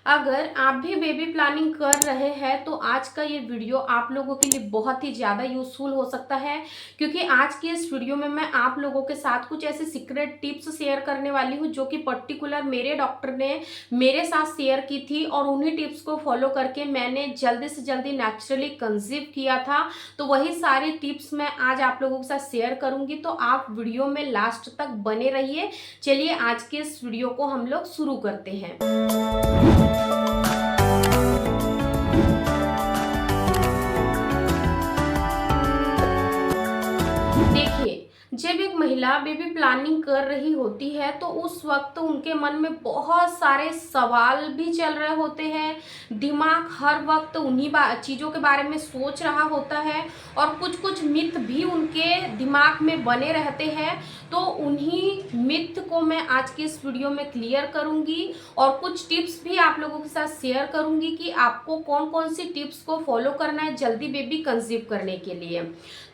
अगर आप भी बेबी प्लानिंग कर रहे हैं तो आज का ये वीडियो आप लोगों के लिए बहुत ही ज़्यादा यूज़फुल हो सकता है, क्योंकि आज की इस वीडियो में मैं आप लोगों के साथ कुछ ऐसे सीक्रेट टिप्स शेयर करने वाली हूँ जो कि पर्टिकुलर मेरे डॉक्टर ने मेरे साथ शेयर की थी और उन्हीं टिप्स को फॉलो करके मैंने जल्दी से जल्दी नेचुरली कंसीव किया था। तो वही सारी टिप्स मैं आज आप लोगों के साथ शेयर करूँगी, तो आप वीडियो में लास्ट तक बने रहिए। चलिए आज के इस वीडियो को हम लोग शुरू करते हैं। देखिए, जब एक महिला बेबी प्लानिंग कर रही होती है तो उस वक्त उनके मन में बहुत सारे सवाल भी चल रहे होते हैं। दिमाग हर वक्त उन्हीं चीज़ों के बारे में सोच रहा होता है और कुछ कुछ मिथ भी उनके दिमाग में बने रहते हैं। तो उन्हीं मिथ को मैं आज की इस वीडियो में क्लियर करूंगी और कुछ टिप्स भी आप लोगों के साथ शेयर करूंगी कि आपको कौन कौन सी टिप्स को फॉलो करना है जल्दी बेबी कंसीव करने के लिए।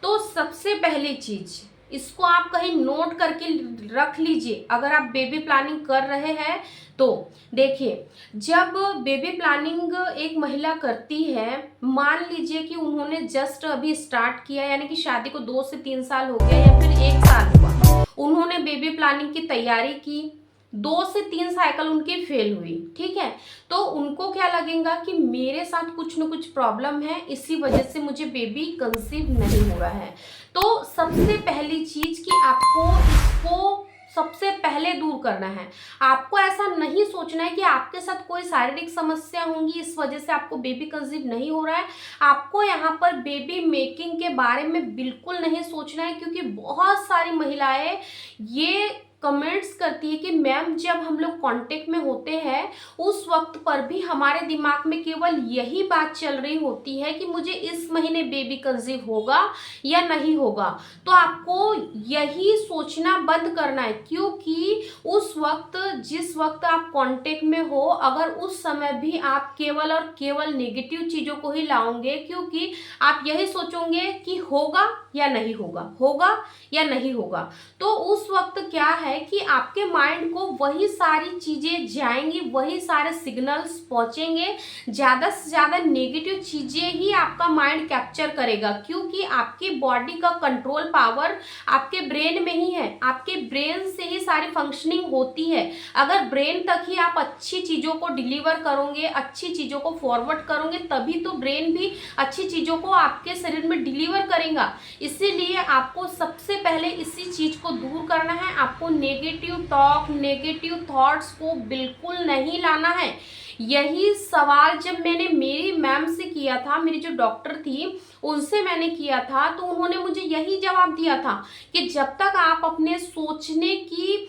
तो सबसे पहली चीज, इसको आप कहीं नोट करके रख लीजिए अगर आप बेबी प्लानिंग कर रहे हैं तो। देखिए, जब बेबी प्लानिंग एक महिला करती है, मान लीजिए कि उन्होंने जस्ट अभी स्टार्ट किया, यानी कि शादी को 2 से 3 साल हो गया या फिर 1 साल हुआ, उन्होंने बेबी प्लानिंग की तैयारी की, 2 से 3 साइकिल उनकी फेल हुई, ठीक है। तो उनको क्या लगेगा कि मेरे साथ कुछ न कुछ प्रॉब्लम है, इसी वजह से मुझे बेबी कंसीव नहीं हो रहा है। तो सबसे पहली चीज कि आपको इसको सबसे पहले दूर करना है। आपको ऐसा नहीं सोचना है कि आपके साथ कोई शारीरिक समस्या होंगी इस वजह से आपको बेबी कंसीव नहीं हो रहा है। आपको यहाँ पर बेबी मेकिंग के बारे में बिल्कुल नहीं सोचना है, क्योंकि बहुत सारी महिलाएं ये कमेंट्स करती है कि मैम जब हम लोग कांटेक्ट में होते हैं उस वक्त पर भी हमारे दिमाग में केवल यही बात चल रही होती है कि मुझे इस महीने बेबी कंसीव होगा या नहीं होगा। तो आपको यही सोचना बंद करना है, क्योंकि उस वक्त जिस वक्त आप कांटेक्ट में हो, अगर उस समय भी आप केवल और केवल नेगेटिव चीज़ों को ही लाओगे, क्योंकि आप यही सोचोगे कि होगा या नहीं होगा, होगा या नहीं होगा, तो उस वक्त क्या है कि आपके माइंड को वही सारी चीजें जाएंगी, वही सारे सिग्नल्स पहुंचेंगे, ज्यादा से ज्यादा नेगेटिव चीजें ही आपका माइंड कैप्चर करेगा, क्योंकि आपकी बॉडी का कंट्रोल पावर आपके ब्रेन में ही है। आपके ब्रेन से ही सारी फंक्शनिंग होती है। अगर ब्रेन तक ही आप अच्छी चीजों को डिलीवर करोगे, अच्छी चीजों को फॉरवर्ड करोगे, तभी तो ब्रेन भी अच्छी चीजों को आपके शरीर में डिलीवर करेगा। इसीलिए आपको सबसे पहले इसी चीज को दूर करना है। आपको नेगेटिव टॉक, नेगेटिव थॉट्स को बिल्कुल नहीं लाना है। यही सवाल जब मैंने मेरी मैम से किया था, मेरी जो डॉक्टर थी उनसे मैंने किया था, तो उन्होंने मुझे यही जवाब दिया था कि जब तक आप अपने सोचने की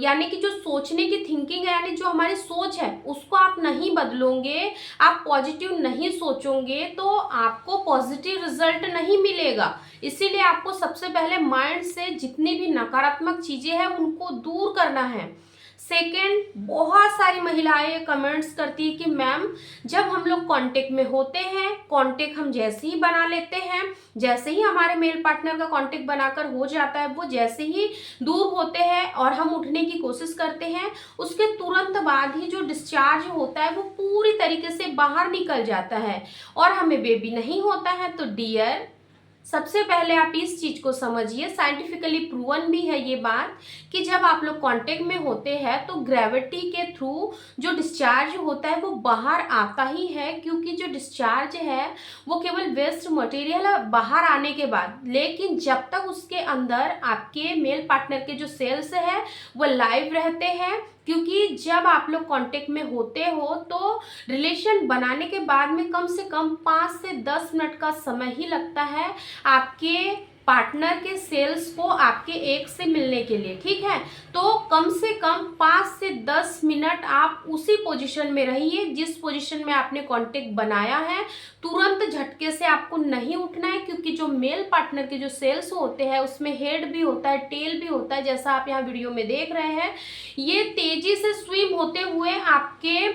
यानी कि जो सोचने की थिंकिंग है, यानी जो हमारी सोच है, उसको आप नहीं बदलोगे, आप पॉजिटिव नहीं सोचोगे, तो आपको पॉजिटिव रिजल्ट नहीं मिलेगा। इसीलिए आपको सबसे पहले माइंड से जितनी भी नकारात्मक चीजें हैं उनको दूर करना है। सेकेंड, बहुत सारी महिलाएं कमेंट्स करती है कि मैम जब हम लोग कांटेक्ट में होते हैं, कांटेक्ट हम जैसे ही बना लेते हैं, जैसे ही हमारे मेल पार्टनर का कांटेक्ट बनाकर हो जाता है, वो जैसे ही दूर होते हैं और हम उठने की कोशिश करते हैं, उसके तुरंत बाद ही जो डिस्चार्ज होता है वो पूरी तरीके से बाहर निकल जाता है और हमें बेबी नहीं होता है। तो डियर, सबसे पहले आप इस चीज को समझिए, साइंटिफिकली प्रूवन भी है ये बात कि जब आप लोग कांटेक्ट में होते हैं तो ग्रेविटी के थ्रू जो डिस्चार्ज होता है वो बाहर आता ही है, क्योंकि जो डिस्चार्ज है वो केवल वेस्ट मटेरियल है बाहर आने के बाद, लेकिन जब तक उसके अंदर आपके मेल पार्टनर के जो सेल्स है वो लाइव रहते हैं। क्योंकि जब आप लोग कांटेक्ट में होते हो तो रिलेशन बनाने के बाद में कम से कम 5 से 10 मिनट का समय ही लगता है आपके पार्टनर के सेल्स को आपके एग से मिलने के लिए, ठीक है। तो कम से कम 5 से 10 मिनट आप उसी पोजीशन में रहिए जिस पोजीशन में आपने कांटेक्ट बनाया है। तुरंत झटके से आपको नहीं उठना है, क्योंकि जो मेल पार्टनर के जो सेल्स होते हैं उसमें हेड भी होता है, टेल भी होता है, जैसा आप यहाँ वीडियो में देख रहे हैं। ये तेजी से स्विम होते हुए आपके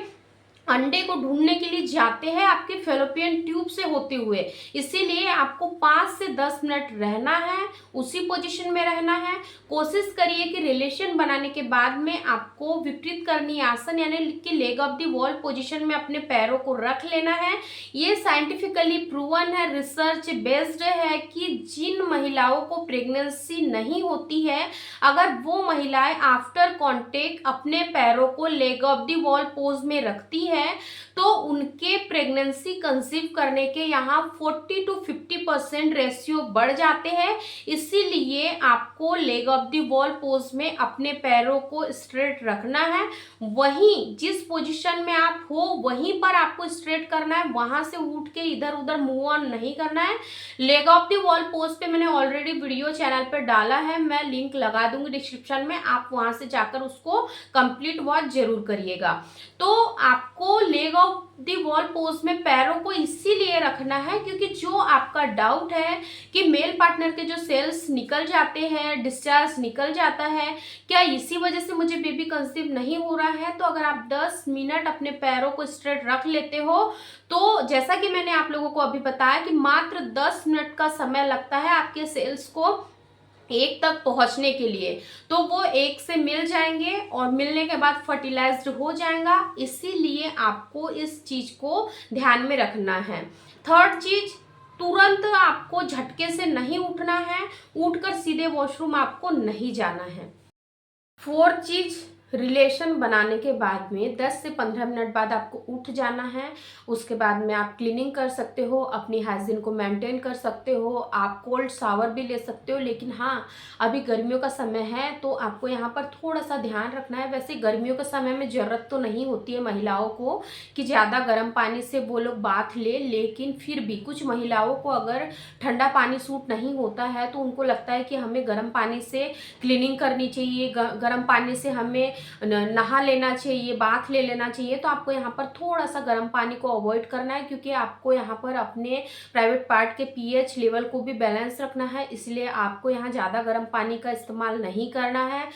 अंडे को ढूंढने के लिए जाते हैं आपके फेलोपियन ट्यूब से होते हुए। इसीलिए आपको 5 से 10 मिनट रहना है, उसी पोजीशन में रहना है। कोशिश करिए कि रिलेशन बनाने के बाद में आपको विपरीत करनी आसन यानी कि leg of the wall position में अपने पैरों को रख लेना है। ये साइंटिफिकली प्रूवन है, रिसर्च बेस्ड है कि जिन महिलाओं को प्रेगनेंसी नहीं होती है, अगर वो महिलाएं आफ्टर कॉन्टेक्ट अपने पैरों को leg of the wall pose में रखती है तो उनके प्रेगनेंसी कंसीव करने के यहाँ 40 to 50% रेशियो बढ़ जाते हैं। इसीलिए आपको leg of the wall pose में अपने पैरों को स्ट्रेट रखना है। वहीं जिस पोजीशन में आप हो वहीं पर आपको स्ट्रेट करना है, वहां से उठ के इधर उधर मूव ऑन नहीं करना है। Leg of the wall pose पे मैंने ऑलरेडी वीडियो चैनल पर डाला है, मैं लिंक लगा दूंगी डिस्क्रिप्शन में, आप वहां से जाकर उसको कंप्लीट वॉच जरूर करिएगा। तो आपको leg of the wall pose में पैरों को इसीलिए रखना है क्योंकि जो आपका डाउट है कि मेल पार्टनर के जो सेल्स निकल जाते हैं, डिस्चार्ज निकल जाता है, क्या इसी वजह से मुझे बेबी कंसीव नहीं हो रहा है, तो अगर आप 10 मिनट अपने पैरों को स्ट्रेट रख लेते हो तो जैसा कि मैंने आप लोगों को अभी बताया कि मात्र 10 मिनट का समय लगता है आपके सेल्स को एक तक पहुंचने के लिए, तो वो एक से मिल जाएंगे और मिलने के बाद फर्टिलाइज्ड हो जाएगा। इसीलिए आपको इस चीज को ध्यान में रखना है। थर्ड चीज, तुरंत आपको झटके से नहीं उठना है, उठकर सीधे वॉशरूम आपको नहीं जाना है। फोर्थ चीज, रिलेशन बनाने के बाद में 10 से 15 मिनट बाद आपको उठ जाना है। उसके बाद में आप क्लीनिंग कर सकते हो, अपनी हाइजीन को मेंटेन कर सकते हो, आप कोल्ड शावर भी ले सकते हो। लेकिन हाँ, अभी गर्मियों का समय है तो आपको यहाँ पर थोड़ा सा ध्यान रखना है। वैसे गर्मियों के समय में ज़रूरत तो नहीं होती है महिलाओं को कि ज़्यादा गर्म पानी से वो लोग बाथ ले, लेकिन फिर भी कुछ महिलाओं को अगर ठंडा पानी सूट नहीं होता है तो उनको लगता है कि हमें गर्म पानी से क्लीनिंग करनी चाहिए, गर्म पानी से हमें नहा लेना चाहिए, बाथ ले लेना चाहिए। तो आपको यहाँ पर थोड़ा सा गर्म पानी को अवॉइड करना है क्योंकि आपको यहाँ पर अपने प्राइवेट पार्ट के पीएच लेवल को भी बैलेंस रखना है, इसलिए आपको यहाँ ज़्यादा गर्म पानी का इस्तेमाल नहीं करना है।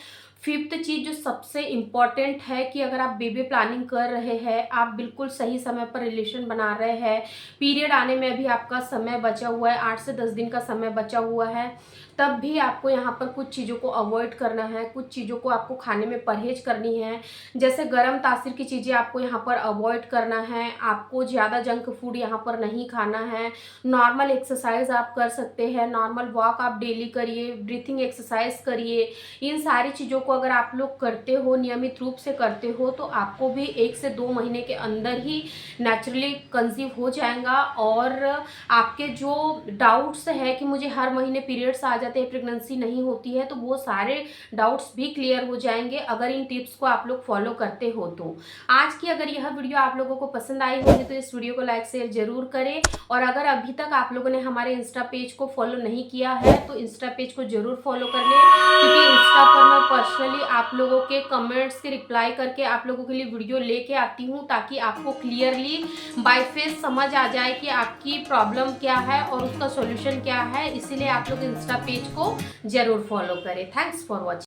फिफ्थ चीज़ जो सबसे इम्पॉर्टेंट है कि अगर आप बेबी प्लानिंग कर रहे हैं, आप बिल्कुल सही समय पर रिलेशन बना रहे हैं, पीरियड आने में भी आपका समय बचा हुआ है, 8 से 10 दिन का समय बचा हुआ है, तब भी आपको यहाँ पर कुछ चीज़ों को अवॉइड करना है, कुछ चीज़ों को आपको खाने में परहेज करनी है। जैसे गर्म तासीर की चीज़ें आपको यहाँ पर अवॉइड करना है, आपको ज़्यादा जंक फूड यहाँ पर नहीं खाना है, नॉर्मल एक्सरसाइज आप कर सकते हैं, नॉर्मल वॉक आप डेली करिए, ब्रीथिंग एक्सरसाइज करिए। इन सारी चीज़ों को अगर आप लोग करते हो, नियमित रूप से करते हो, तो आपको भी 1 से 2 महीने के अंदर ही नेचुरली कंसीव हो जाएगा। और आपके जो डाउट्स है कि मुझे हर महीने पीरियड्स आ जाते हैं, प्रेगनेंसी नहीं होती है, तो वो सारे डाउट्स भी क्लियर हो जाएंगे अगर इन टिप्स को आप लोग फॉलो करते हो। तो आज की अगर यह वीडियो आप लोगों को पसंद आई होगी तो इस वीडियो को लाइक शेयर जरूर करें। और अगर अभी तक आप लोगों ने हमारे इंस्टा पेज को फॉलो नहीं किया है तो इंस्टा पेज को जरूर फॉलो कर लें, क्योंकि इंस्टा पर मैं पर्सनली आप लोगों के कमेंट्स के रिप्लाई करके आप लोगों के लिए वीडियो लेके आती हूँ, ताकि आपको क्लियरली बाय फेस समझ आ जाए कि आपकी प्रॉब्लम क्या है और उसका सॉल्यूशन क्या है। इसीलिए आप लोग इंस्टा पेज को जरूर फॉलो करें। Thanks for watching.